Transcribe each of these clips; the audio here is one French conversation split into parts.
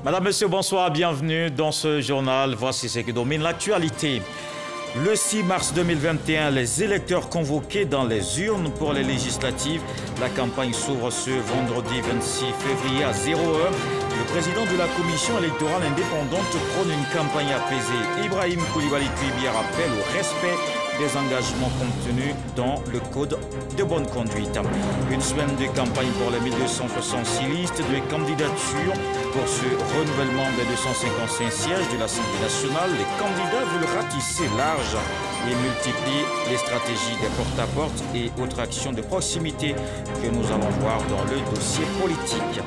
Madame, Monsieur, bonsoir, bienvenue dans ce journal. Voici ce qui domine l'actualité. Le 6 mars 2021, les électeurs convoqués dans les urnes pour les législatives. La campagne s'ouvre ce vendredi 26 février à 0h. Le président de la commission électorale indépendante prône une campagne apaisée. Ibrahim Koulibaly Kuibiya rappelle au respect des engagements contenus dans le code de bonne conduite. Une semaine de campagne pour les 1266 listes de candidatures pour ce renouvellement des 255 sièges de l'Assemblée nationale. Les candidats veulent ratisser large et multiplier les stratégies des porte-à-porte et autres actions de proximité que nous allons voir dans le dossier politique.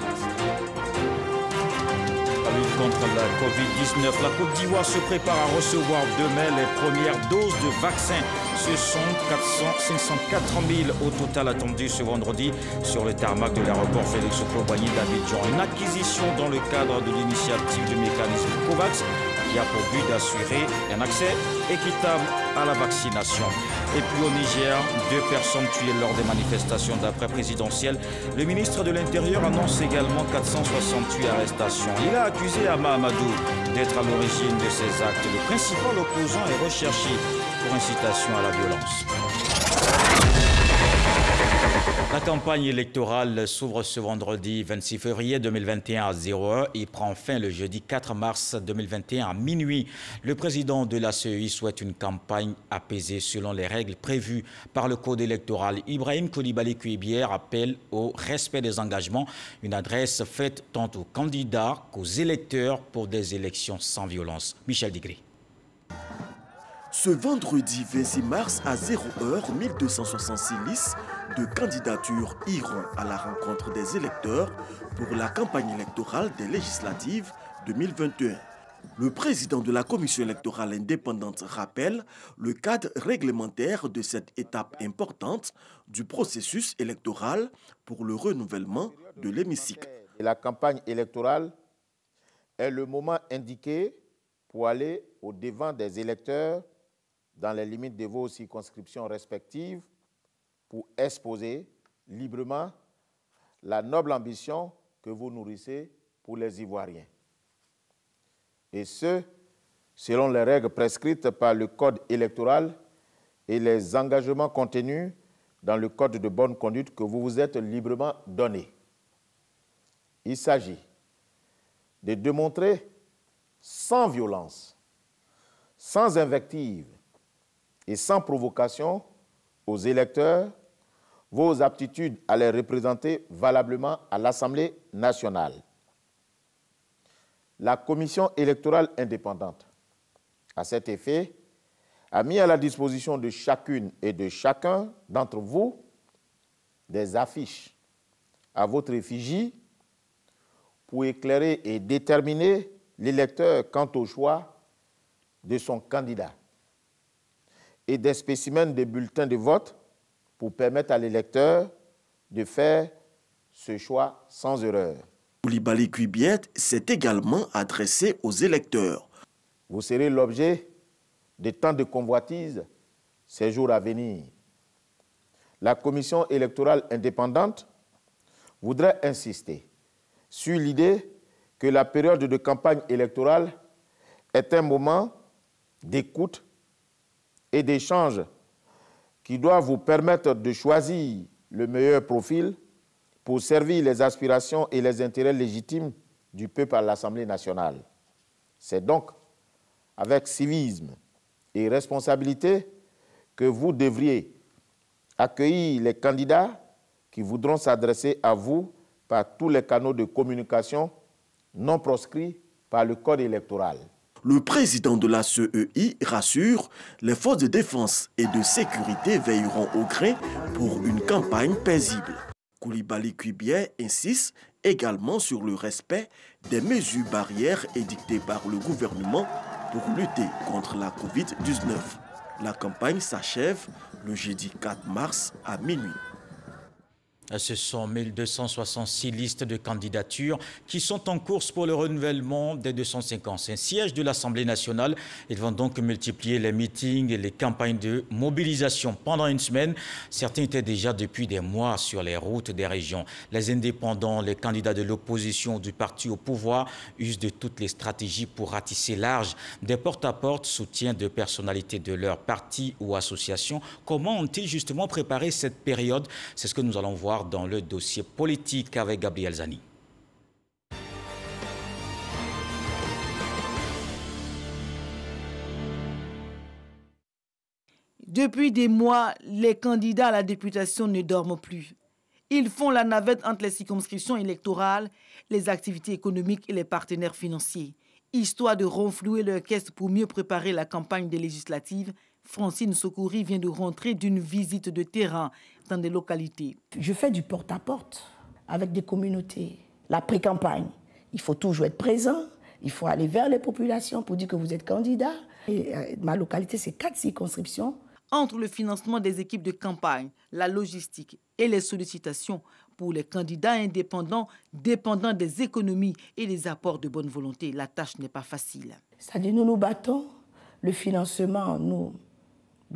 Contre la Covid-19, la Côte d'Ivoire se prépare à recevoir demain les premières doses de vaccins. Ce sont 504 000 au total attendus ce vendredi sur le tarmac de l'aéroport Félix Houphouët-Boigny d'Abidjan. Une acquisition dans le cadre de l'initiative du mécanisme COVAX qui a pour but d'assurer un accès équitable à la vaccination. Et puis au Niger, 2 personnes tuées lors des manifestations d'après-présidentielles. Le ministre de l'Intérieur annonce également 468 arrestations. Il a accusé Hama Amadou d'être à l'origine de ces actes. Le principal opposant est recherché pour incitation à la violence. La campagne électorale s'ouvre ce vendredi 26 février 2021 à 0h et prend fin le jeudi 4 mars 2021 à minuit. Le président de la CEI souhaite une campagne apaisée selon les règles prévues par le code électoral. Ibrahim Koulibaly Kuibiya appelle au respect des engagements, une adresse faite tant aux candidats qu'aux électeurs pour des élections sans violence. Michel Digré. Ce vendredi 26 mars à 0h, 1266 listes de candidatures iront à la rencontre des électeurs pour la campagne électorale des législatives 2021. Le président de la commission électorale indépendante rappelle le cadre réglementaire de cette étape importante du processus électoral pour le renouvellement de l'hémicycle. La campagne électorale est le moment indiqué pour aller au-devant des électeurs dans les limites de vos circonscriptions respectives pour exposer librement la noble ambition que vous nourrissez pour les Ivoiriens. Et ce, selon les règles prescrites par le Code électoral et les engagements contenus dans le Code de bonne conduite que vous vous êtes librement donné. Il s'agit de démontrer sans violence, sans invective, et sans provocation aux électeurs vos aptitudes à les représenter valablement à l'Assemblée nationale. La commission électorale indépendante, à cet effet, a mis à la disposition de chacune et de chacun d'entre vous des affiches à votre effigie pour éclairer et déterminer l'électeur quant au choix de son candidat, et des spécimens de bulletins de vote pour permettre à l'électeur de faire ce choix sans erreur. Koulibaly Kuibiya s'est également adressé aux électeurs. Vous serez l'objet de tant de convoitises ces jours à venir. La commission électorale indépendante voudrait insister sur l'idée que la période de campagne électorale est un moment d'écoute et d'échanges qui doivent vous permettre de choisir le meilleur profil pour servir les aspirations et les intérêts légitimes du peuple à l'Assemblée nationale. C'est donc avec civisme et responsabilité que vous devriez accueillir les candidats qui voudront s'adresser à vous par tous les canaux de communication non proscrits par le Code électoral. Le président de la CEI rassure, les forces de défense et de sécurité veilleront au grain pour une campagne paisible. Koulibaly Kuibiya insiste également sur le respect des mesures barrières édictées par le gouvernement pour lutter contre la Covid-19. La campagne s'achève le jeudi 4 mars à minuit. Ce sont 1266 listes de candidatures qui sont en course pour le renouvellement des 255 sièges de l'Assemblée nationale. Ils vont donc multiplier les meetings et les campagnes de mobilisation pendant une semaine. Certains étaient déjà depuis des mois sur les routes des régions. Les indépendants, les candidats de l'opposition du parti au pouvoir usent de toutes les stratégies pour ratisser large. Des porte-à-porte, soutien de personnalités de leur parti ou association. Comment ont-ils justement préparé cette période? C'est ce que nous allons voir dans le dossier politique avec Gabriel Zani. Depuis des mois, les candidats à la députation ne dorment plus. Ils font la navette entre les circonscriptions électorales, les activités économiques et les partenaires financiers. Histoire de renflouer leur caisse pour mieux préparer la campagne des législatives, Francine Sokouri vient de rentrer d'une visite de terrain dans des localités. Je fais du porte-à-porte avec des communautés. La pré-campagne, il faut toujours être présent, il faut aller vers les populations pour dire que vous êtes candidat. Et ma localité, c'est 4 circonscriptions. Entre le financement des équipes de campagne, la logistique et les sollicitations pour les candidats indépendants dépendant des économies et des apports de bonne volonté, la tâche n'est pas facile. C'est-à-dire nous nous battons, le financement, nous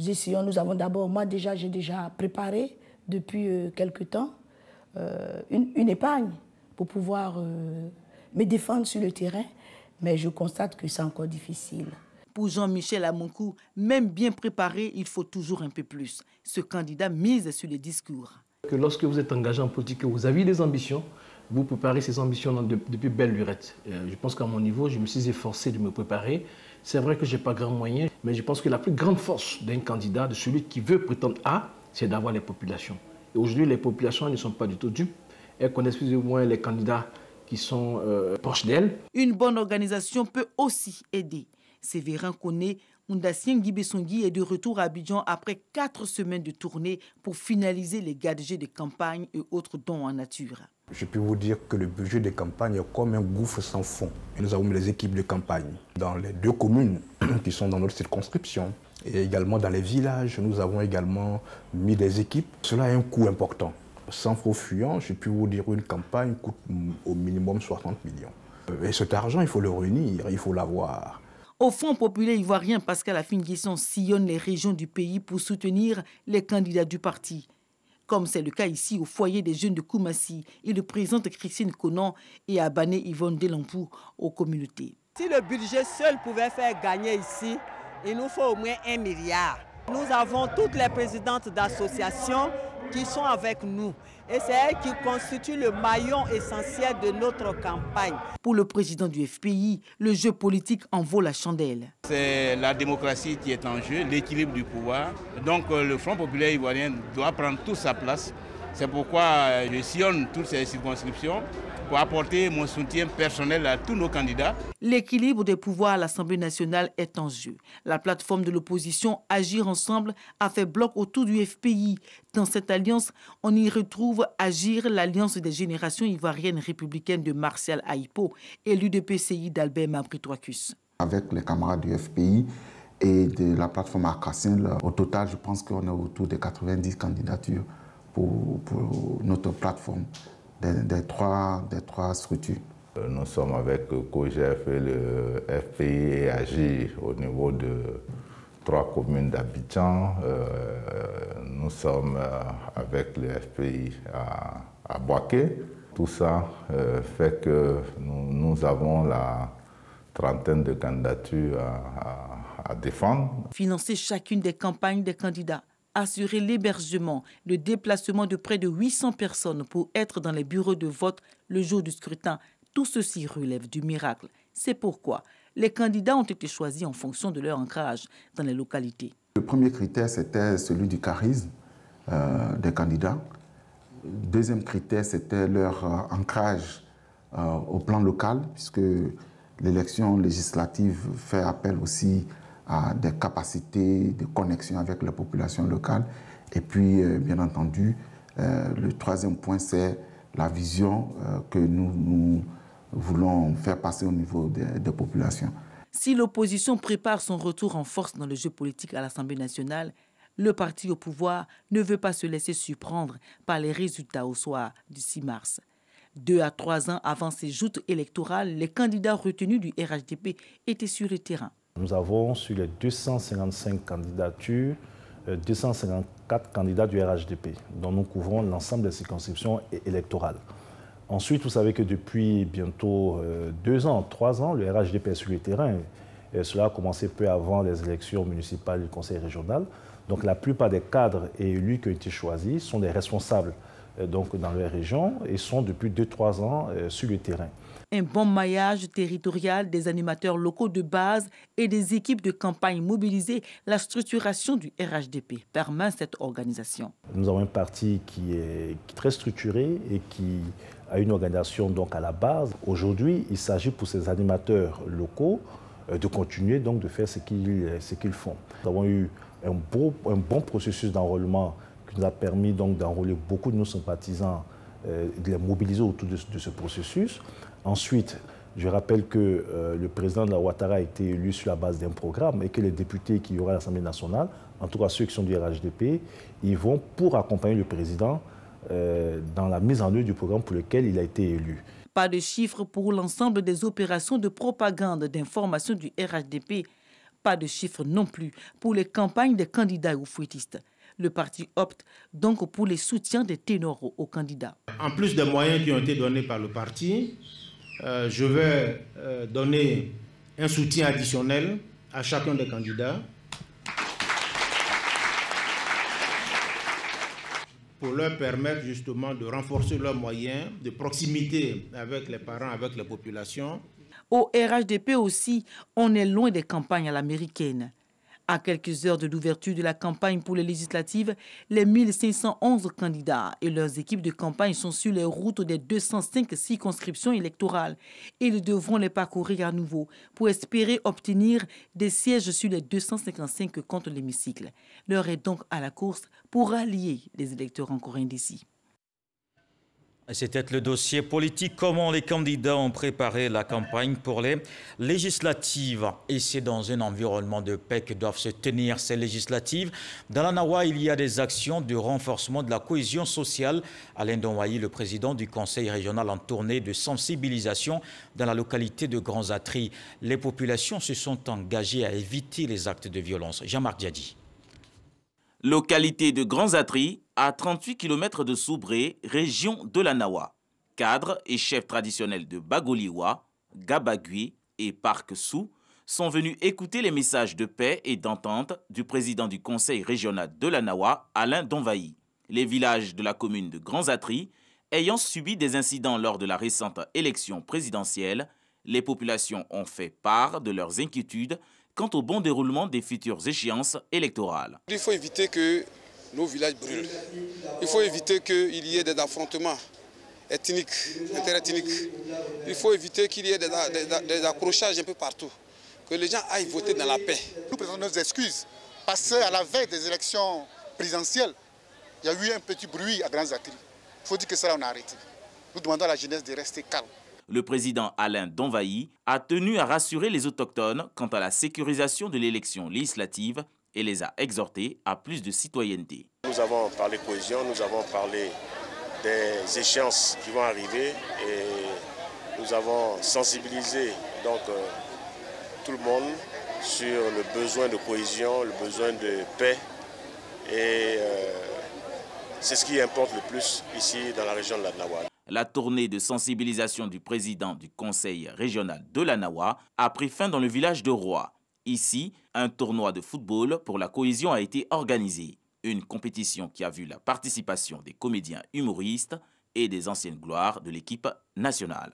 essayons, nous avons d'abord, moi déjà, j'ai déjà préparé depuis quelque temps une épargne pour pouvoir me défendre sur le terrain, mais je constate que c'est encore difficile. Pour Jean-Michel Amonkou, même bien préparé, il faut toujours un peu plus. Ce candidat mise sur les discours. Que lorsque vous êtes engagé en politique, que vous avez des ambitions, vous préparez ces ambitions depuis belle lurette. Je pense qu'à mon niveau, je me suis efforcé de me préparer. C'est vrai que je n'ai pas grand moyen, mais je pense que la plus grande force d'un candidat, de celui qui veut prétendre à, c'est d'avoir les populations. Et aujourd'hui, les populations ne sont pas du tout dupes. Elles connaissent plus ou moins les candidats qui sont proches d'elles. Une bonne organisation peut aussi aider. Sévérin Koné, Oundassien Guibessongui est de retour à Abidjan après 4 semaines de tournée pour finaliser les gadgets de campagne et autres dons en nature. Je peux vous dire que le budget de campagne est comme un gouffre sans fond. Nous avons mis les équipes de campagne dans les 2 communes qui sont dans notre circonscription et également dans les villages. Nous avons également mis des équipes. Cela a un coût important. Sans faux fuyant, je peux vous dire qu'une campagne coûte au minimum 60 millions. Et cet argent, il faut le réunir, il faut l'avoir. Au Front populaire ivoirien, Pascal Afin-Guesson sillonne les régions du pays pour soutenir les candidats du parti. Comme c'est le cas ici au foyer des jeunes de Koumassi, il présente Christine Conan et Abané Yvonne Delampou aux communautés. Si le budget seul pouvait faire gagner ici, il nous faut au moins 1 milliard. Nous avons toutes les présidentes d'associations qui sont avec nous. Et c'est elles qui constituent le maillon essentiel de notre campagne. Pour le président du FPI, le jeu politique en vaut la chandelle. C'est la démocratie qui est en jeu, l'équilibre du pouvoir. Donc le Front populaire ivoirien doit prendre toute sa place. C'est pourquoi je sillonne toutes ces circonscriptions pour apporter mon soutien personnel à tous nos candidats. L'équilibre des pouvoirs à l'Assemblée nationale est en jeu. La plateforme de l'opposition Agir ensemble a fait bloc autour du FPI. Dans cette alliance, on y retrouve Agir, l'Alliance des générations ivoiriennes républicaines de Martial Aipo et l'UDPCI d'Albert Mabritouacus. Avec les camarades du FPI et de la plateforme Arcasien, au total, je pense qu'on est autour de 90 candidatures pour notre plateforme. Des trois structures. Nous sommes avec COGEF et le FPI et Agir au niveau de 3 communes d'Abidjan. Nous sommes avec le FPI à Boaké. Tout ça fait que nous avons la trentaine de candidatures à défendre. Financer chacune des campagnes des candidats. Assurer l'hébergement, le déplacement de près de 800 personnes pour être dans les bureaux de vote le jour du scrutin, tout ceci relève du miracle. C'est pourquoi les candidats ont été choisis en fonction de leur ancrage dans les localités. Le premier critère, c'était celui du charisme des candidats. Le deuxième critère, c'était leur ancrage au plan local, puisque l'élection législative fait appel aussi à des capacités de connexion avec la population locale. Et puis, bien entendu, le troisième point, c'est la vision que nous voulons faire passer au niveau des populations. Si l'opposition prépare son retour en force dans le jeu politique à l'Assemblée nationale, Le parti au pouvoir ne veut pas se laisser surprendre par les résultats au soir du 6 mars. 2 à 3 ans avant ces joutes électorales, les candidats retenus du RHDP étaient sur le terrain. Nous avons sur les 255 candidatures, 254 candidats du RHDP, dont nous couvrons l'ensemble des circonscriptions électorales. Ensuite, vous savez que depuis bientôt 2 ans, 3 ans, le RHDP est sur le terrain. Et cela a commencé peu avant les élections municipales du conseil régional. Donc la plupart des cadres et élus qui ont été choisis sont des responsables donc, dans leur région et sont depuis 2-3 ans sur le terrain. Un bon maillage territorial des animateurs locaux de base et des équipes de campagne mobilisées, la structuration du RHDP permet cette organisation. Nous avons un parti qui est très structuré et qui a une organisation donc à la base. Aujourd'hui, il s'agit pour ces animateurs locaux de continuer donc de faire ce qu'ils font. Nous avons eu un bon processus d'enrôlement qui nous a permis donc d'enrôler beaucoup de nos sympathisants, de les mobiliser autour de ce processus. Ensuite, je rappelle que le président de la Ouattara a été élu sur la base d'un programme et que les députés qui y aura à l'Assemblée nationale, en tout cas ceux qui sont du RHDP, ils vont pour accompagner le président dans la mise en œuvre du programme pour lequel il a été élu. Pas de chiffres pour l'ensemble des opérations de propagande d'information du RHDP. Pas de chiffres non plus pour les campagnes des candidats ou fouettistes. Le parti opte donc pour les soutiens des ténors aux candidats. En plus des moyens qui ont été donnés par le parti, je vais donner un soutien additionnel à chacun des candidats pour leur permettre justement de renforcer leurs moyens de proximité avec les parents, avec la population. Au RHDP aussi, on est loin des campagnes à l'américaine. À quelques heures de l'ouverture de la campagne pour les législatives, les 1511 candidats et leurs équipes de campagne sont sur les routes des 205 circonscriptions électorales. Ils devront les parcourir à nouveau pour espérer obtenir des sièges sur les 255 contre l'hémicycle. L'heure est donc à la course pour rallier les électeurs encore indécis. C'était le dossier politique, comment les candidats ont préparé la campagne pour les législatives. Et c'est dans un environnement de paix que doivent se tenir ces législatives. Dans la Nawa, il y a des actions de renforcement de la cohésion sociale. Alain Donwayi, le président du conseil régional en tournée de sensibilisation dans la localité de Grands Atri. Les populations se sont engagées à éviter les actes de violence. Jean-Marc Diadi. Localité de Grands Atri, à 38 km de Soubré, région de la Nawa. Cadres et chefs traditionnels de Bagoliwa, Gabagui et Parc Sou sont venus écouter les messages de paix et d'entente du président du conseil régional de la Nawa, Alain Donwayi. Les villages de la commune de Grands Atri ayant subi des incidents lors de la récente élection présidentielle, les populations ont fait part de leurs inquiétudes quant au bon déroulement des futures échéances électorales. Il faut éviter que nos villages brûlent. Il faut éviter qu'il y ait des affrontements ethniques, interethniques. Il faut éviter qu'il y ait des accrochages un peu partout. Que les gens aillent voter dans la paix. Nous présentons nos excuses parce qu'à la veille des élections présidentielles, il y a eu un petit bruit à Grands Atri. Il faut dire que ça, on a arrêté. Nous demandons à la jeunesse de rester calme. Le président Alain Donwayi a tenu à rassurer les autochtones quant à la sécurisation de l'élection législative et les a exhortés à plus de citoyenneté. Nous avons parlé cohésion, nous avons parlé des échéances qui vont arriver et nous avons sensibilisé donc tout le monde sur le besoin de cohésion, le besoin de paix et c'est ce qui importe le plus ici dans la région de la Nawa. La tournée de sensibilisation du président du conseil régional de la Nawa a pris fin dans le village de Roy. Ici, un tournoi de football pour la cohésion a été organisé. Une compétition qui a vu la participation des comédiens humoristes et des anciennes gloires de l'équipe nationale.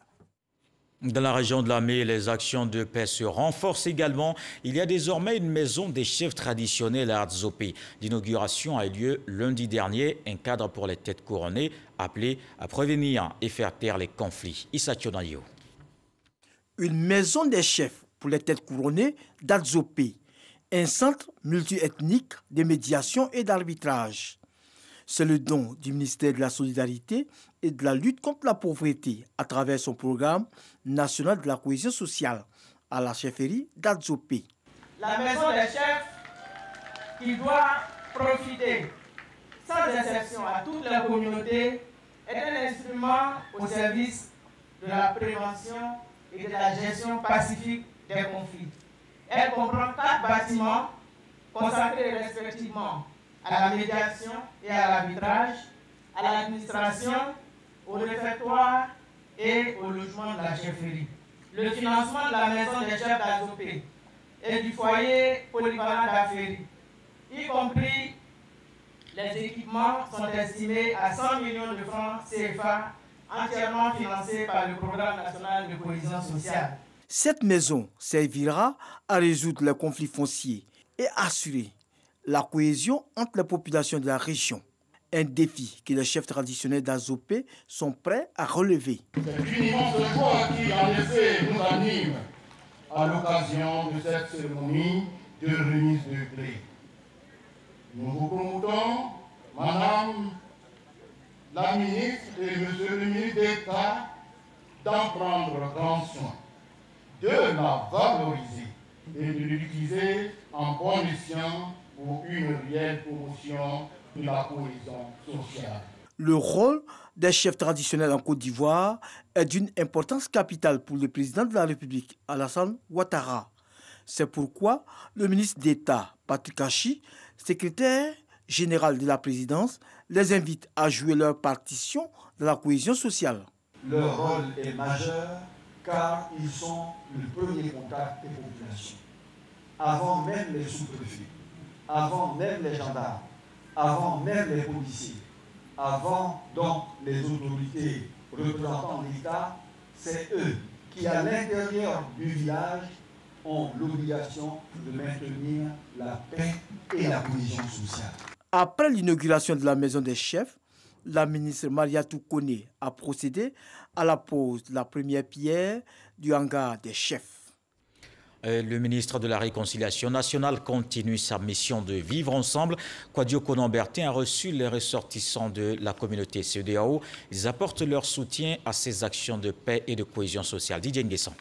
Dans la région de Lamé, les actions de paix se renforcent également. Il y a désormais une maison des chefs traditionnels à Adzopé. L'inauguration a eu lieu lundi dernier. Un cadre pour les têtes couronnées appelé à prévenir et faire taire les conflits. Issa Tchonayo. Une maison des chefs pour les têtes couronnées d'Adzopé. Un centre multiethnique de médiation et d'arbitrage. C'est le don du ministère de la Solidarité et de la lutte contre la pauvreté à travers son programme national de la cohésion sociale à la chefferie d'Adzopé. La maison des chefs qui doit profiter sans exception à toute la communauté est un instrument au service de la prévention et de la gestion pacifique des conflits. Elle comprend 4 bâtiments consacrés respectivement à la médiation et à l'arbitrage, à l'administration, au réfectoire et au logement de la chefferie. Le financement de la maison des chefs d'Azopé et du foyer polyvalent d'Aféry, y compris les équipements, sont estimés à 100 millions de francs CFA, entièrement financés par le Programme national de cohésion sociale. Cette maison servira à résoudre les conflits fonciers et assurer la cohésion entre les populations de la région. Un défi que les chefs traditionnels d'Azopé sont prêts à relever. C'est une immense joie qui, en effet, nous anime à l'occasion de cette cérémonie de remise de clés. Nous vous promotons, Madame la ministre et Monsieur le ministre d'État, d'en prendre grand soin, de la valoriser et de l'utiliser en bon escient pour une réelle promotion de la cohésion sociale. Le rôle des chefs traditionnels en Côte d'Ivoire est d'une importance capitale pour le président de la République, Alassane Ouattara. C'est pourquoi le ministre d'État, Patrick Achi, secrétaire général de la présidence, les invite à jouer leur partition dans la cohésion sociale. Leur rôle est majeur car ils sont le premier contact des populations. Avant même les sous-préfets, avant même les gendarmes, avant même les policiers, avant donc les autorités représentant l'État, c'est eux qui, à l'intérieur du village, ont l'obligation de maintenir la paix et la cohésion sociale. Après l'inauguration de la maison des chefs, la ministre Mariatou Koné a procédé à la pose de la première pierre du hangar des chefs. Le ministre de la Réconciliation nationale continue sa mission de vivre ensemble. Kouadio Konan-Bertin a reçu les ressortissants de la communauté CEDEAO. Ils apportent leur soutien à ces actions de paix et de cohésion sociale. Didier Nguessan.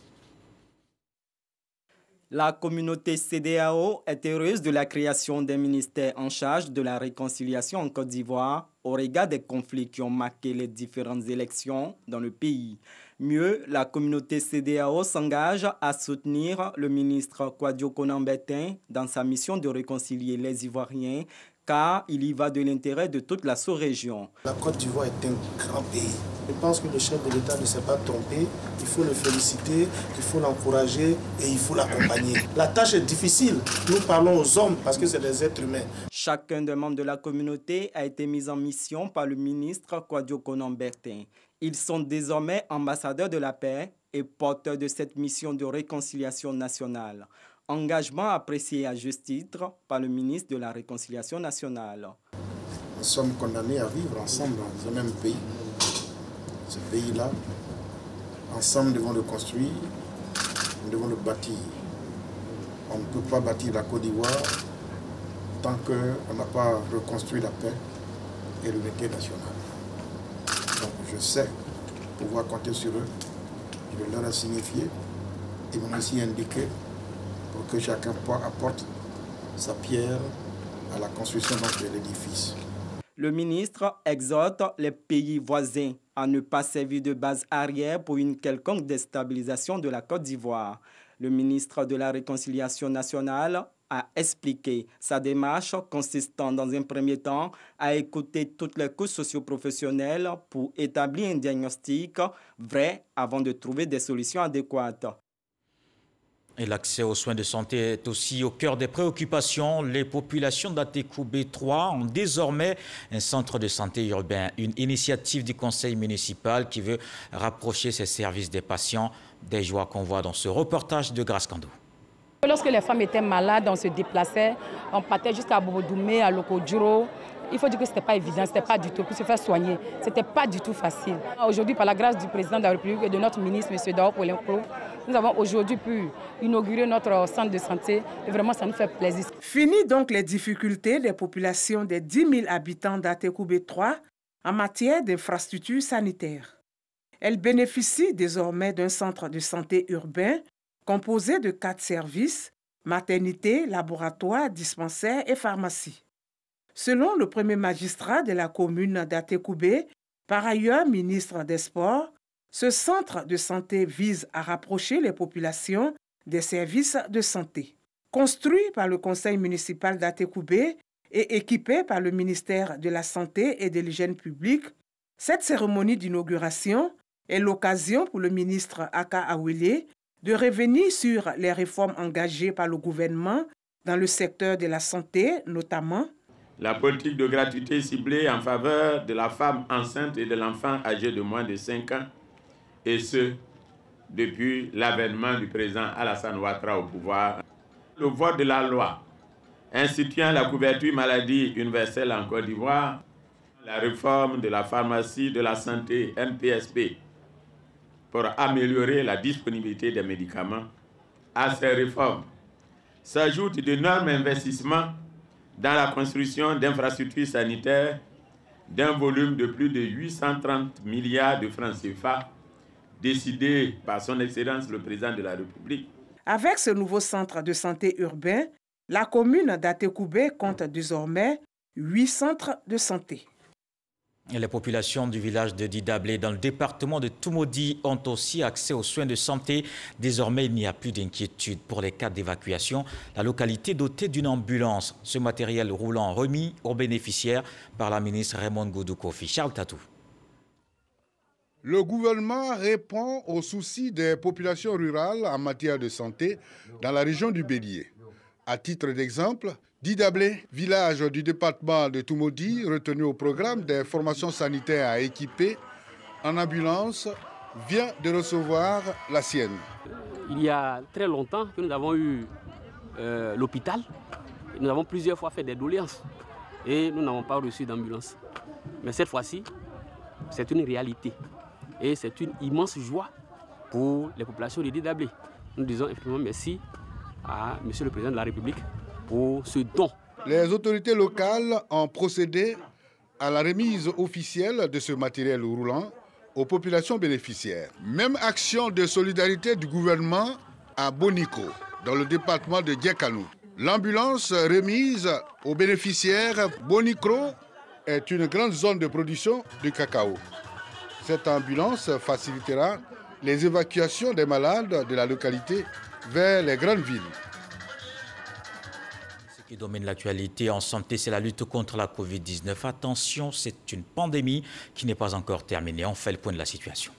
La communauté CEDEAO est heureuse de la création d'un ministère en charge de la réconciliation en Côte d'Ivoire au regard des conflits qui ont marqué les différentes élections dans le pays. Mieux, la communauté CEDEAO s'engage à soutenir le ministre Kouadio Konan-Bertin dans sa mission de réconcilier les Ivoiriens, car il y va de l'intérêt de toute la sous-région. La Côte d'Ivoire est un grand pays. Je pense que le chef de l'État ne s'est pas trompé. Il faut le féliciter, il faut l'encourager et il faut l'accompagner. La tâche est difficile. Nous parlons aux hommes parce que c'est des êtres humains. Chacun des membres de la communauté a été mis en mission par le ministre Kouadio Konan-Bertin. Ils sont désormais ambassadeurs de la paix et porteurs de cette mission de réconciliation nationale. Engagement apprécié à juste titre par le ministre de la Réconciliation nationale. Nous sommes condamnés à vivre ensemble dans un même pays. Ce pays-là, ensemble, nous devons le construire, nous devons le bâtir. On ne peut pas bâtir la Côte d'Ivoire tant qu'on n'a pas reconstruit la paix et l'unité nationale. Donc je sais pouvoir compter sur eux. Je leur ai signifié et m'ont aussi indiqué pour que chacun apporte sa pierre à la construction de l'édifice. Le ministre exhorte les pays voisins à ne pas servir de base arrière pour une quelconque déstabilisation de la Côte d'Ivoire. Le ministre de la Réconciliation nationale a expliqué sa démarche consistant dans un premier temps à écouter toutes les couches socio-professionnelles pour établir un diagnostic vrai avant de trouver des solutions adéquates. Et l'accès aux soins de santé est aussi au cœur des préoccupations. Les populations d'Atekoubé 3 ont désormais un centre de santé urbain, une initiative du conseil municipal qui veut rapprocher ces services des patients, des joies qu'on voit dans ce reportage de Grace Kando. Lorsque les femmes étaient malades, on se déplaçait, on partait jusqu'à Bobodoumé, à Lokodjuro. Il faut dire que ce n'était pas évident, ce n'était pas du tout, pour se faire soigner, ce n'était pas du tout facile. Aujourd'hui, par la grâce du président de la République et de notre ministre, M. Dao Polenko, nous avons aujourd'hui pu inaugurer notre centre de santé et vraiment ça nous fait plaisir. Fini donc les difficultés des populations des 10 000 habitants d'Atekoubé 3 en matière d'infrastructures sanitaires. Elles bénéficient désormais d'un centre de santé urbain composé de 4 services, maternité, laboratoire, dispensaire et pharmacie. Selon le premier magistrat de la commune d'Atekoubé, par ailleurs ministre des Sports, ce centre de santé vise à rapprocher les populations des services de santé. Construit par le conseil municipal d'Atekoubé et équipé par le ministère de la Santé et de l'Hygiène publique, cette cérémonie d'inauguration est l'occasion pour le ministre Aka Awele de revenir sur les réformes engagées par le gouvernement dans le secteur de la santé, notamment la politique de gratuité ciblée en faveur de la femme enceinte et de l'enfant âgé de moins de 5 ans, et ce, depuis l'avènement du président Alassane Ouattara au pouvoir. Le vote de la loi instituant la couverture maladie universelle en Côte d'Ivoire, la réforme de la pharmacie de la santé NPSP pour améliorer la disponibilité des médicaments. À ces réformes s'ajoutent d'énormes investissements dans la construction d'infrastructures sanitaires d'un volume de plus de 830 milliards de francs CFA, décidé par son Excellence le Président de la République. Avec ce nouveau centre de santé urbain, la commune d'Atekoubé compte désormais 8 centres de santé. Les populations du village de Didablé dans le département de Toumoudi ont aussi accès aux soins de santé. Désormais, il n'y a plus d'inquiétude pour les cas d'évacuation. La localité est dotée d'une ambulance. Ce matériel roulant remis aux bénéficiaires par la ministre Raymond Goudou-Kofi. Charles Tatou. Le gouvernement répond aux soucis des populations rurales en matière de santé dans la région du Bélier. À titre d'exemple, Didablé, village du département de Toumoudi, retenu au programme des formations sanitaires à équiper en ambulance, vient de recevoir la sienne. Il y a très longtemps que nous avons eu l'hôpital. Nous avons plusieurs fois fait des doléances et nous n'avons pas reçu d'ambulance. Mais cette fois-ci, c'est une réalité et c'est une immense joie pour les populations de Didablé. Nous disons effectivement merci à M. le Président de la République pour ce don. Les autorités locales ont procédé à la remise officielle de ce matériel roulant aux populations bénéficiaires. Même action de solidarité du gouvernement à Boniko, dans le département de Djekanou. L'ambulance remise aux bénéficiaires Boniko est une grande zone de production de cacao. Cette ambulance facilitera les évacuations des malades de la localité vers les grandes villes. Ce qui domine l'actualité en santé, c'est la lutte contre la Covid-19. Attention, c'est une pandémie qui n'est pas encore terminée. On fait le point de la situation.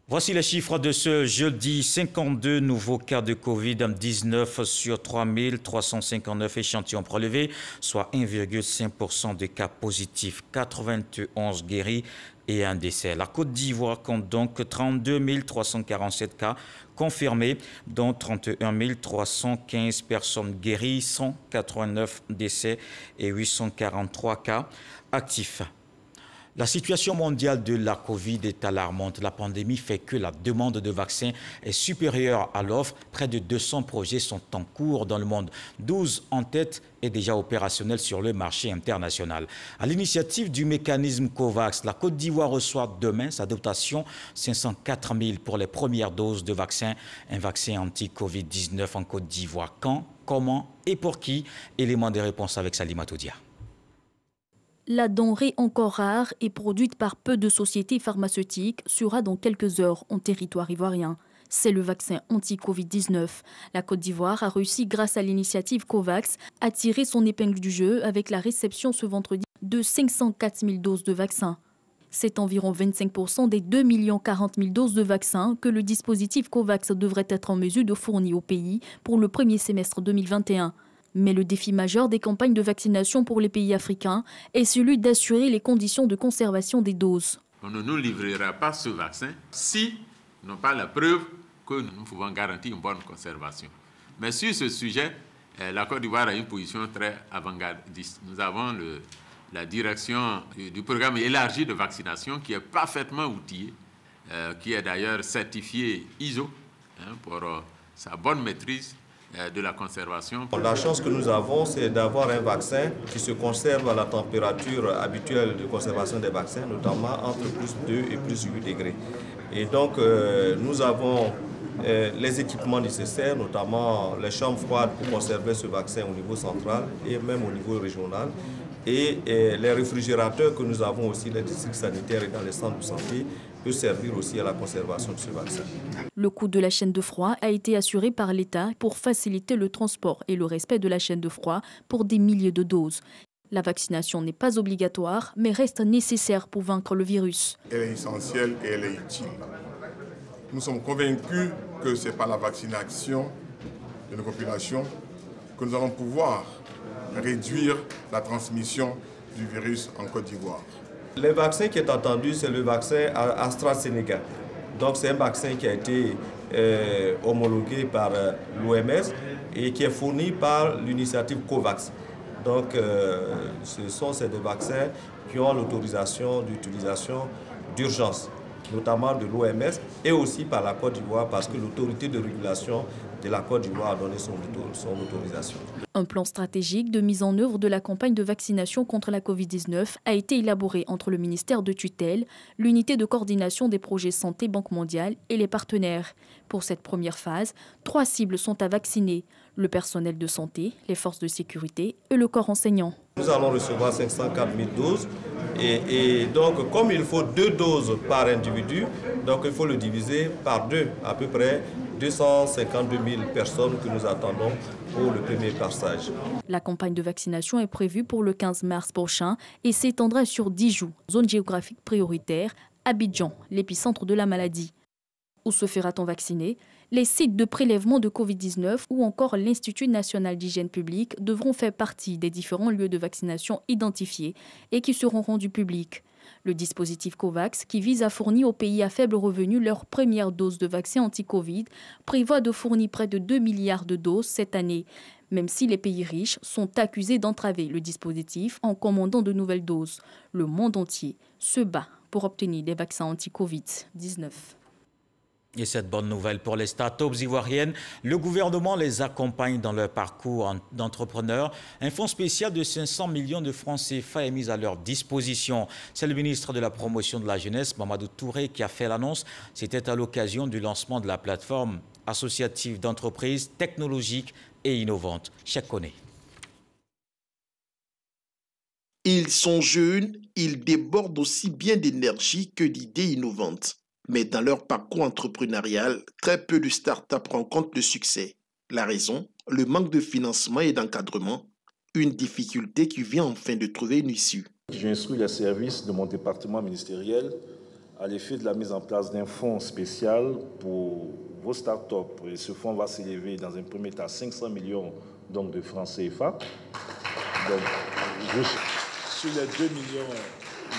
Voici les chiffres de ce jeudi. 52 nouveaux cas de Covid-19 sur 3359 échantillons prélevés, soit 1,5% des cas positifs, 91 guéris et un décès. La Côte d'Ivoire compte donc 32 347 cas confirmés, dont 31 315 personnes guéries, 189 décès et 843 cas actifs. La situation mondiale de la Covid est alarmante. La pandémie fait que la demande de vaccins est supérieure à l'offre. Près de 200 projets sont en cours dans le monde. 12 en tête est déjà opérationnel sur le marché international. À l'initiative du mécanisme COVAX, la Côte d'Ivoire reçoit demain sa dotation 504 000 pour les premières doses de vaccins. Un vaccin anti-Covid-19 en Côte d'Ivoire. Quand, comment et pour qui? Élément de réponse avec Salima Toudia. La denrée encore rare et produite par peu de sociétés pharmaceutiques sera dans quelques heures en territoire ivoirien. C'est le vaccin anti-Covid-19. La Côte d'Ivoire a réussi, grâce à l'initiative COVAX, à tirer son épingle du jeu avec la réception ce vendredi de 504 000 doses de vaccins. C'est environ 25% des 2 40 000 doses de vaccins que le dispositif COVAX devrait être en mesure de fournir au pays pour le premier semestre 2021. Mais le défi majeur des campagnes de vaccination pour les pays africains est celui d'assurer les conditions de conservation des doses. On ne nous livrera pas ce vaccin si nous n'avons pas la preuve que nous pouvons garantir une bonne conservation. Mais sur ce sujet, la Côte d'Ivoire a une position très avant-gardiste. Nous avons la direction du programme élargi de vaccination qui est parfaitement outillé, qui est d'ailleurs certifié ISO pour sa bonne maîtrise de la conservation. La chance que nous avons, c'est d'avoir un vaccin qui se conserve à la température habituelle de conservation des vaccins, notamment entre plus 2 et plus 8 degrés. Et donc, nous avons les équipements nécessaires, notamment les chambres froides pour conserver ce vaccin au niveau central et même au niveau régional. Et les réfrigérateurs que nous avons aussi, les districts sanitaires et dans les centres de santé, peut servir aussi à la conservation de ce vaccin. Le coût de la chaîne de froid a été assuré par l'État pour faciliter le transport et le respect de la chaîne de froid pour des milliers de doses. La vaccination n'est pas obligatoire, mais reste nécessaire pour vaincre le virus. Elle est essentielle et elle est utile. Nous sommes convaincus que ce n'est pas la vaccination de nos populations que nous allons pouvoir réduire la transmission du virus en Côte d'Ivoire. Le vaccin qui est attendu, c'est le vaccin AstraZeneca. Donc c'est un vaccin qui a été homologué par l'OMS et qui est fourni par l'initiative COVAX. Donc ce sont des vaccins qui ont l'autorisation d'utilisation d'urgence, notamment de l'OMS et aussi par la Côte d'Ivoire parce que l'autorité de régulation de la Côte d'Ivoire a donné son autorisation. Un plan stratégique de mise en œuvre de la campagne de vaccination contre la Covid-19 a été élaboré entre le ministère de tutelle, l'unité de coordination des projets santé Banque mondiale et les partenaires. Pour cette première phase, 3 cibles sont à vacciner: le personnel de santé, les forces de sécurité et le corps enseignant. Nous allons recevoir 504 000 doses et donc comme il faut 2 doses par individu, donc il faut le diviser par 2, à peu près 252 000 personnes que nous attendons pour le premier passage. La campagne de vaccination est prévue pour le 15 mars prochain et s'étendra sur 10 jours. Zone géographique prioritaire, Abidjan, l'épicentre de la maladie. Où se fera-t-on vacciner? Les sites de prélèvement de Covid-19 ou encore l'Institut national d'hygiène publique devront faire partie des différents lieux de vaccination identifiés et qui seront rendus publics. Le dispositif COVAX, qui vise à fournir aux pays à faible revenu leur première dose de vaccin anti-Covid, prévoit de fournir près de 2 milliards de doses cette année, même si les pays riches sont accusés d'entraver le dispositif en commandant de nouvelles doses. Le monde entier se bat pour obtenir des vaccins anti-Covid-19. Et cette bonne nouvelle pour les startups ivoiriennes, le gouvernement les accompagne dans leur parcours d'entrepreneurs. Un fonds spécial de 500 millions de francs CFA est mis à leur disposition. C'est le ministre de la Promotion de la Jeunesse, Mamadou Touré, qui a fait l'annonce. C'était à l'occasion du lancement de la plateforme associative d'entreprises technologiques et innovantes. Cheikh Koné. Ils sont jeunes, ils débordent aussi bien d'énergie que d'idées innovantes. Mais dans leur parcours entrepreneurial, très peu de startups rencontrent le succès. La raison, le manque de financement et d'encadrement, une difficulté qui vient enfin de trouver une issue. J'instruis les services de mon département ministériel à l'effet de la mise en place d'un fonds spécial pour vos startups. Et ce fonds va s'élever dans un premier temps à 500 millions de francs CFA. Donc, sur les 2 millions...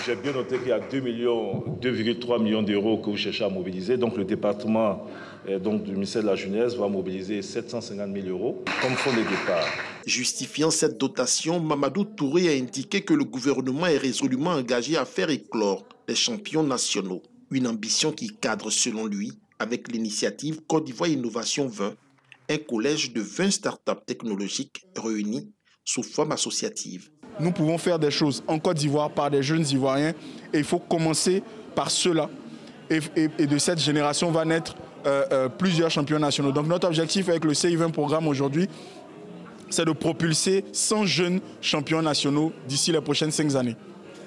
J'ai bien noté qu'il y a 2,3 millions d'euros que vous cherchez à mobiliser. Donc le département du ministère de la Jeunesse va mobiliser 750 000 euros comme fonds de départ. Justifiant cette dotation, Mamadou Touré a indiqué que le gouvernement est résolument engagé à faire éclore les champions nationaux. Une ambition qui cadre selon lui avec l'initiative Côte d'Ivoire Innovation 20, un collège de 20 startups technologiques réunies sous forme associative. Nous pouvons faire des choses en Côte d'Ivoire par des jeunes Ivoiriens et il faut commencer par ceux-là. Et de cette génération va naître plusieurs champions nationaux. Donc notre objectif avec le CI20 programme aujourd'hui, c'est de propulser 100 jeunes champions nationaux d'ici les prochaines 5 années.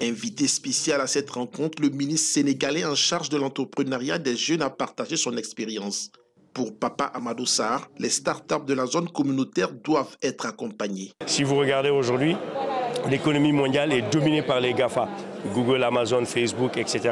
Invité spécial à cette rencontre, le ministre sénégalais en charge de l'entrepreneuriat des jeunes a partagé son expérience. Pour Papa Amadou Sarr, les startups de la zone communautaire doivent être accompagnées. Si vous regardez aujourd'hui, l'économie mondiale est dominée par les GAFA, Google, Amazon, Facebook, etc.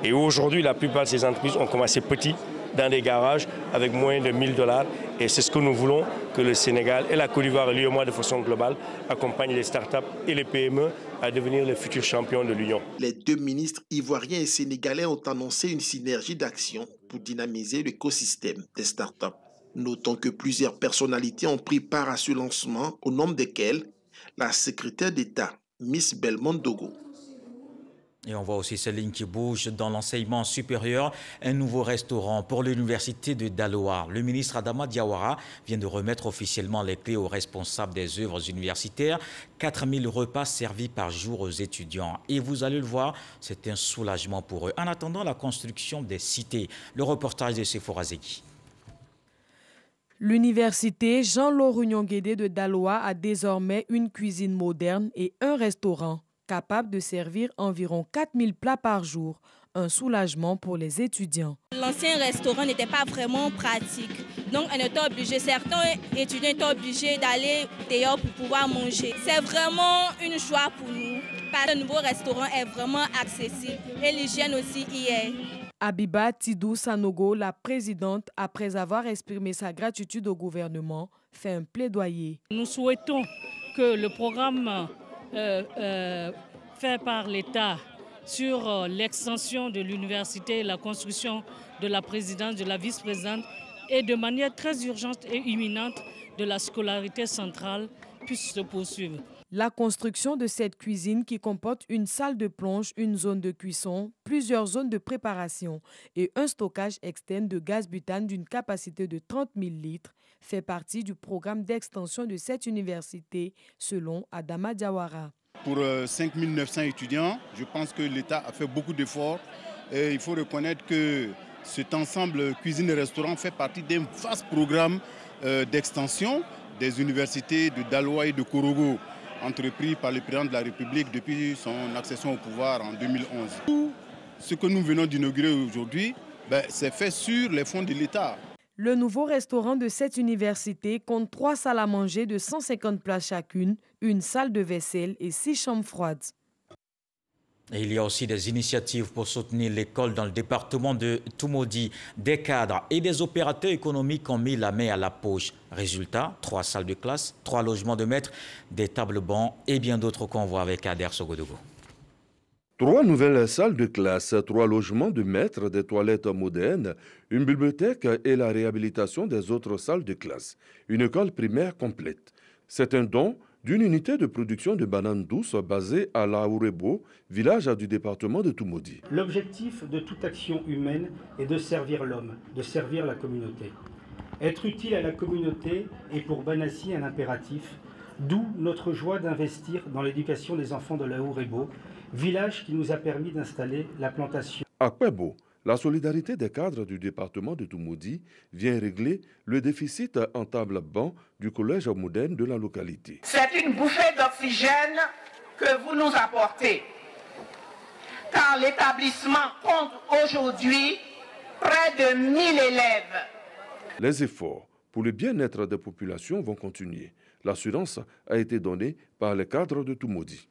Et aujourd'hui, la plupart de ces entreprises ont commencé petit, dans des garages, avec moins de 1 000 $. Et c'est ce que nous voulons, que le Sénégal et la Côte d'Ivoire, l'UEMOA de façon globale, accompagnent les startups et les PME à devenir les futurs champions de l'Union. Les 2 ministres ivoiriens et sénégalais ont annoncé une synergie d'action pour dynamiser l'écosystème des startups. Notons que plusieurs personnalités ont pris part à ce lancement, au nombre desquelles la secrétaire d'État, Miss Belmont Dogo. Et on voit aussi ces lignes qui bougent dans l'enseignement supérieur. Un nouveau restaurant pour l'université de Daloa. Le ministre Adama Diawara vient de remettre officiellement les clés aux responsables des œuvres universitaires. 4 000 repas servis par jour aux étudiants. Et vous allez le voir, c'est un soulagement pour eux. En attendant la construction des cités, le reportage de Sephora Zeki. L'université Jean-Laurent Nyonguédé de Daloa a désormais une cuisine moderne et un restaurant capable de servir environ 4000 plats par jour. Un soulagement pour les étudiants. L'ancien restaurant n'était pas vraiment pratique. Donc, on était obligé, certains étudiants étaient obligés d'aller dehors pour pouvoir manger. C'est vraiment une joie pour nous, parce que le nouveau restaurant est vraiment accessible et l'hygiène aussi y est. Abiba Tidou Sanogo, la présidente, après avoir exprimé sa gratitude au gouvernement, fait un plaidoyer. Nous souhaitons que le programme fait par l'État sur l'extension de l'université et la construction de la présidence, de la vice-présidente et de manière très urgente et imminente de la scolarité centrale puisse se poursuivre. La construction de cette cuisine qui comporte une salle de plonge, une zone de cuisson, plusieurs zones de préparation et un stockage externe de gaz butane d'une capacité de 30 000 litres fait partie du programme d'extension de cette université selon Adama Diawara. Pour 5 900 étudiants, je pense que l'État a fait beaucoup d'efforts et il faut reconnaître que cet ensemble cuisine et restaurant fait partie d'un vaste programme d'extension des universités de Daloa et de Korogo, entrepris par le président de la République depuis son accession au pouvoir en 2011. Tout ce que nous venons d'inaugurer aujourd'hui, c'est fait sur les fonds de l'État. Le nouveau restaurant de cette université compte 3 salles à manger de 150 places chacune, une salle de vaisselle et 6 chambres froides. Et il y a aussi des initiatives pour soutenir l'école dans le département de Toumoudi. Des cadres et des opérateurs économiques ont mis la main à la poche. Résultat, 3 salles de classe, 3 logements de maîtres, des tables-bancs et bien d'autres qu'on voit avec Ader Sogodogo. 3 nouvelles salles de classe, 3 logements de maîtres, des toilettes modernes, une bibliothèque et la réhabilitation des autres salles de classe. Une école primaire complète. C'est un don d'une unité de production de bananes douces basée à Laourebo, village du département de Toumoudi. L'objectif de toute action humaine est de servir l'homme, de servir la communauté. Être utile à la communauté est pour Banassi un impératif, d'où notre joie d'investir dans l'éducation des enfants de Laourebo, village qui nous a permis d'installer la plantation. À Kwebo, la solidarité des cadres du département de Toumoudi vient régler le déficit en table-banc du collège moderne de la localité. C'est une bouffée d'oxygène que vous nous apportez, car l'établissement compte aujourd'hui près de 1000 élèves. Les efforts pour le bien-être des populations vont continuer. L'assurance a été donnée par les cadres de Toumoudi.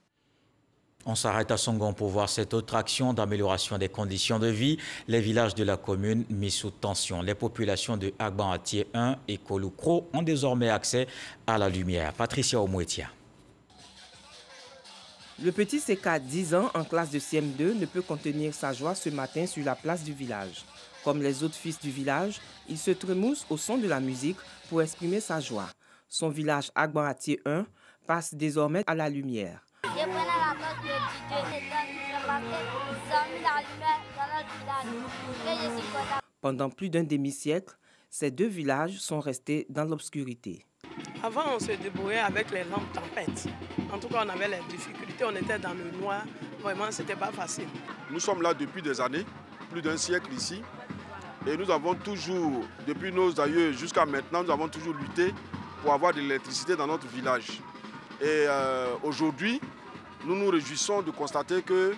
On s'arrête à Songon pour voir cette autre action d'amélioration des conditions de vie. Les villages de la commune mis sous tension. Les populations de Agban-Atié 1 et Koloukro ont désormais accès à la lumière. Patricia Omouetia. Le petit Seka, 10 ans, en classe de CM2, ne peut contenir sa joie ce matin sur la place du village. Comme les autres fils du village, il se trémousse au son de la musique pour exprimer sa joie. Son village Agban-Atié 1 passe désormais à la lumière. Pendant plus d'un demi-siècle, ces 2 villages sont restés dans l'obscurité. Avant, on se débrouillait avec les lampes tempêtes. En tout cas, on avait les difficultés, on était dans le noir. Vraiment, ce n'était pas facile. Nous sommes là depuis des années, plus d'un siècle ici. Et nous avons toujours, depuis nos aïeux jusqu'à maintenant, nous avons toujours lutté pour avoir de l'électricité dans notre village. Et aujourd'hui, nous nous réjouissons de constater que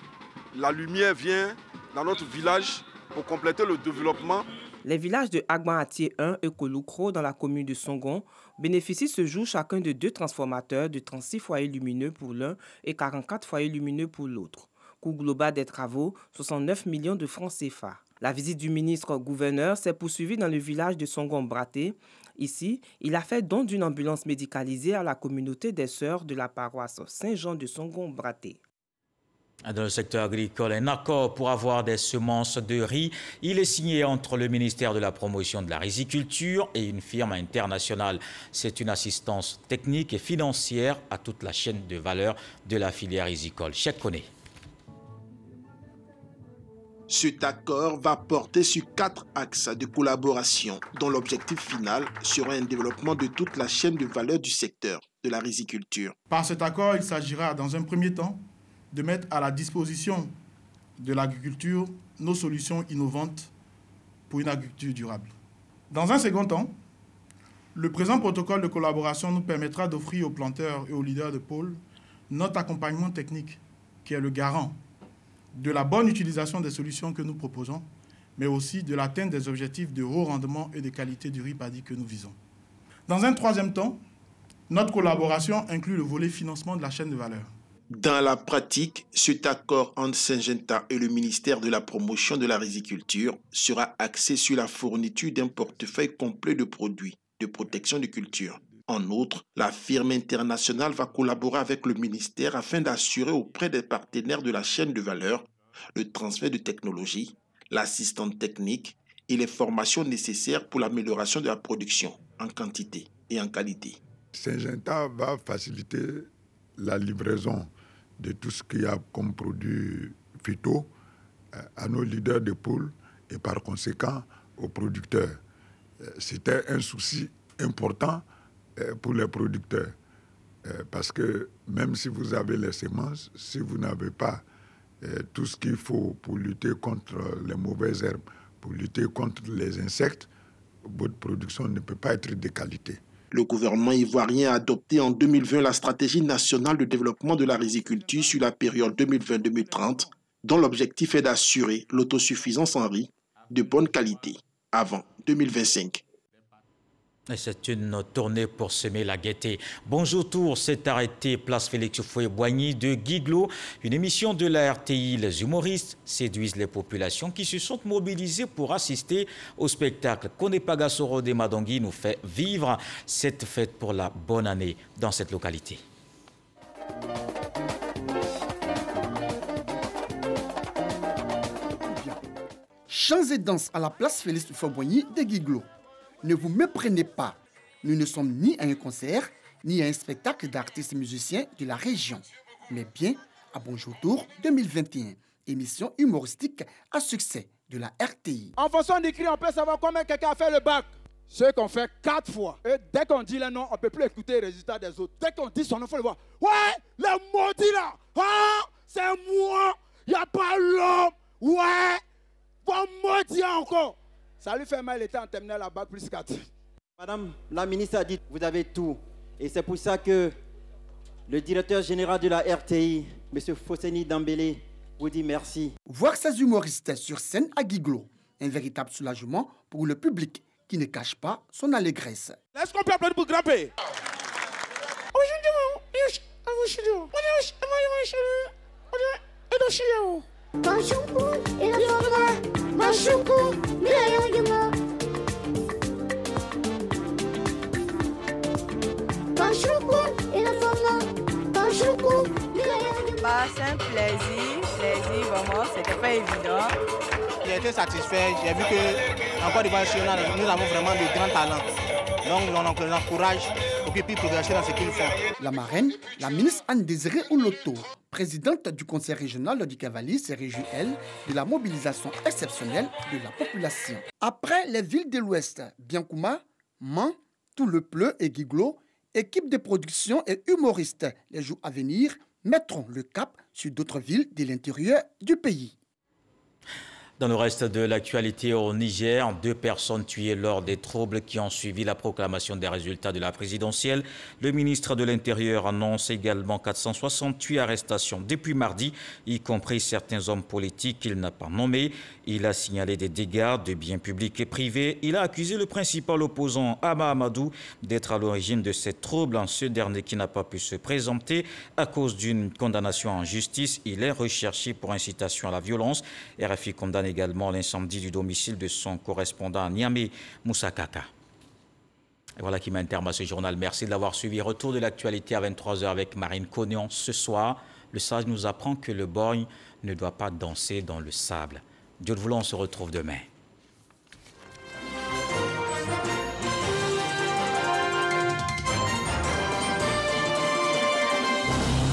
la lumière vient dans notre village pour compléter le développement. Les villages de Agban-Atié 1 et Koloukro dans la commune de Songon bénéficient ce jour chacun de 2 transformateurs de 36 foyers lumineux pour l'un et 44 foyers lumineux pour l'autre. Coût global des travaux, 69 millions de francs CFA. La visite du ministre-gouverneur s'est poursuivie dans le village de Songon-Braté. Ici, il a fait don d'une ambulance médicalisée à la communauté des sœurs de la paroisse Saint-Jean de Songon-Braté. Dans le secteur agricole, un accord pour avoir des semences de riz. Il est signé entre le ministère de la Promotion de la Riziculture et une firme internationale. C'est une assistance technique et financière à toute la chaîne de valeur de la filière rizicole. Cheikh Koné. Cet accord va porter sur 4 axes de collaboration dont l'objectif final sera un développement de toute la chaîne de valeur du secteur de la riziculture. Par cet accord, il s'agira dans un premier temps de mettre à la disposition de l'agriculture nos solutions innovantes pour une agriculture durable. Dans un second temps, Le présent protocole de collaboration nous permettra d'offrir aux planteurs et aux leaders de pôle notre accompagnement technique, qui est le garant de la bonne utilisation des solutions que nous proposons, mais aussi de l'atteinte des objectifs de haut rendement et de qualité du riz paddy que nous visons. Dans un troisième temps, notre collaboration inclut le volet financement de la chaîne de valeur. Dans la pratique, cet accord entre Syngenta et le ministère de la Promotion de la Riziculture sera axé sur la fourniture d'un portefeuille complet de produits de protection de culture. En outre, la firme internationale va collaborer avec le ministère afin d'assurer auprès des partenaires de la chaîne de valeur le transfert de technologie, l'assistance technique et les formations nécessaires pour l'amélioration de la production en quantité et en qualité. Syngenta va faciliter la livraison de tout ce qu'il y a comme produit phyto à nos leaders de pôle et par conséquent aux producteurs. C'était un souci important pour les producteurs parce que même si vous avez les semences, si vous n'avez pas tout ce qu'il faut pour lutter contre les mauvaises herbes, pour lutter contre les insectes, votre production ne peut pas être de qualité. Le gouvernement ivoirien a adopté en 2020 la stratégie nationale de développement de la riziculture sur la période 2020-2030, dont l'objectif est d'assurer l'autosuffisance en riz de bonne qualité avant 2025. C'est une tournée pour semer la gaieté. Bonjour Tour s'est arrêté place Félix Houphouët-Boigny de Guiglo. Une émission de la RTI. Les humoristes séduisent les populations qui se sont mobilisées pour assister au spectacle. Konepagasoro de Madongui nous fait vivre cette fête pour la bonne année dans cette localité. Chants et danses à la place Félix Houphouët-Boigny de Guiglo. Ne vous méprenez pas, nous ne sommes ni à un concert, ni à un spectacle d'artistes musiciens de la région, mais bien à Bonjour Tour 2021, émission humoristique à succès de la RTI. En fonction du cri, on peut savoir combien quelqu'un a fait le bac. Ce qu'on fait 4 fois. Et dès qu'on dit le nom, on ne peut plus écouter les résultats des autres. Dès qu'on dit son nom, il faut le voir. Ouais, les maudits là, ah, c'est moi, il n'y a pas l'homme. Ouais, vous maudits encore. Ça lui fait mal, il était en terminale à bac plus 4. Madame la ministre a dit que vous avez tout. Et c'est pour ça que le directeur général de la RTI, M. Fosseni Dambélé, vous dit merci. Voir ces humoristes sur scène à Guiglo, un véritable soulagement pour le public qui ne cache pas son allégresse. Est-ce qu'on peut applaudir pour grimper? C'est un plaisir, vraiment, c'était pas évident. J'ai été satisfait, j'ai vu qu'en Côte d'Ivoire, nous avons vraiment de grands talents. Donc on les encourage pour qu'ils puissent progresser dans ce qu'ils font. La marraine, la ministre Anne-Désirée Ouloto, présidente du conseil régional du Cavalier, s'est réjouie, elle, de la mobilisation exceptionnelle de la population. Après les villes de l'Ouest, Biankouma, Man, Toulepleu et Guiglo, équipe de production et humoristes les jours à venir mettront le cap sur d'autres villes de l'intérieur du pays. Dans le reste de l'actualité au Niger, 2 personnes tuées lors des troubles qui ont suivi la proclamation des résultats de la présidentielle. Le ministre de l'Intérieur annonce également 468 arrestations depuis mardi, y compris certains hommes politiques qu'il n'a pas nommés. Il a signalé des dégâts de biens publics et privés. Il a accusé le principal opposant, Ama Amadou, d'être à l'origine de ces troubles. Ce dernier qui n'a pas pu se présenter à cause d'une condamnation en justice. Il est recherché pour incitation à la violence. RFI condamne également l'incendie du domicile de son correspondant à Niamey, Moussa Kaka. Et voilà qui met un terme à ce journal. Merci de l'avoir suivi. Retour de l'actualité à 23h avec Marine Cognon. Ce soir, le sage nous apprend que le borgne ne doit pas danser dans le sable. Dieu le voulant, on se retrouve demain.